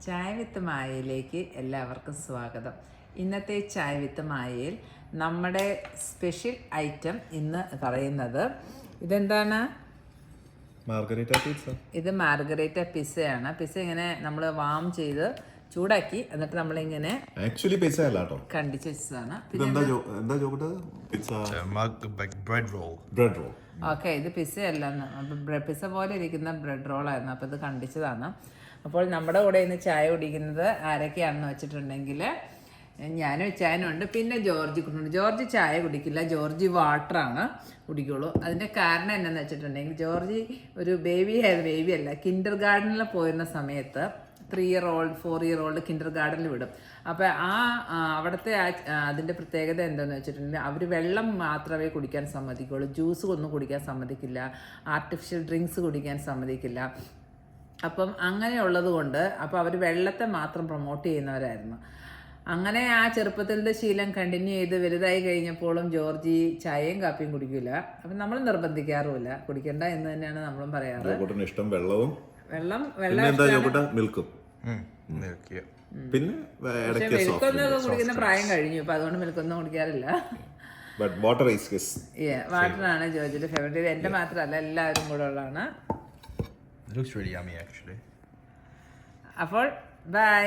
ചായ വിത്ത് മായയിലേക്ക് എല്ലാവർക്കും സ്വാഗതം. ഇന്നത്തെ ചായ വിത്ത് മായയിൽ നമ്മുടെ സ്പെഷ്യൽ ഐറ്റം ഇന്ന് പറയുന്നത് ഇതെന്താണ്? ഇത് മാർഗരേറ്റ പിസ്സയാണ്. പിസ്സ ഇങ്ങനെ നമ്മൾ വാം ചെയ്ത് ചൂടാക്കി എന്നിട്ട് നമ്മളിങ്ങനെ ആക്ച്വലി പിസ്സ അല്ല കേട്ടോ, കണ്ടിച്ച് വെച്ചതാണ്. ഓക്കെ, ഇത് പിസ്സ അല്ലെന്ന്, പിസ്സ പോലെ ഇരിക്കുന്ന ബ്രെഡ് റോളായിരുന്നു. അപ്പോൾ ഇത് കണ്ടിച്ചതാണ്. അപ്പോൾ നമ്മുടെ കൂടെ ഇന്ന് ചായ കുടിക്കുന്നത് ആരൊക്കെയാണെന്ന് വെച്ചിട്ടുണ്ടെങ്കിൽ ഞാനും ചായനും ഉണ്ട്, പിന്നെ ജോർജ് കുട്ടുണ്ട്. ജോർജ് ചായ കുടിക്കില്ല, ജോർജ് വാട്ടറാണ് കുടിക്കുള്ളൂ. അതിൻ്റെ കാരണം എന്താണെന്ന് വെച്ചിട്ടുണ്ടെങ്കിൽ ജോർജ് ഒരു ബേബി അല്ല, കിൻഡർ ഗാർഡനിൽ പോയിരുന്ന സമയത്ത് 3 year old 4 year old Kinder ഗാർഡനിൽ വിടും. അപ്പോൾ അവിടുത്തെ അതിൻ്റെ പ്രത്യേകത എന്താണെന്ന് വെച്ചിട്ടുണ്ടെങ്കിൽ അവർ വെള്ളം മാത്രമേ കുടിക്കാൻ സമ്മതിക്കുള്ളൂ, ജ്യൂസ് ഒന്നും കുടിക്കാൻ സമ്മതിക്കില്ല, ആർട്ടിഫിഷ്യൽ ഡ്രിങ്ക്സ് കുടിക്കാൻ സമ്മതിക്കില്ല. അപ്പം അങ്ങനെയുള്ളത് കൊണ്ട് അപ്പോൾ അവർ വെള്ളത്തെ മാത്രം പ്രൊമോട്ട് ചെയ്യുന്നവരായിരുന്നു. അങ്ങനെ ആ ചെറുപ്പത്തിൻ്റെ ശീലം കണ്ടിന്യൂ ചെയ്ത് വലുതായി കഴിഞ്ഞപ്പോഴും ജോർജി ചായയും കാപ്പിയും കുടിക്കില്ല. അപ്പം നമ്മൾ നിർബന്ധിക്കാറുമില്ല, കുടിക്കണ്ട എന്ന് തന്നെയാണ് നമ്മളും പറയാറ്. ഇഷ്ടം വെള്ളം മിൽക്കും. പിന്നെ മിൽക്കൊന്നും കുടിക്കുന്ന പ്രായം കഴിഞ്ഞു, ഇപ്പൊ അതുകൊണ്ട് മിൽക്കൊന്നും കുടിക്കാറില്ല. വാട്ടറാണ് ജോർജിയുടെ ഫേവറേറ്റ്. എന്റെ മാത്രമല്ല, എല്ലാവരും കൂടെ ഉള്ളതാണ്. അപ്പോൾ ബൈ.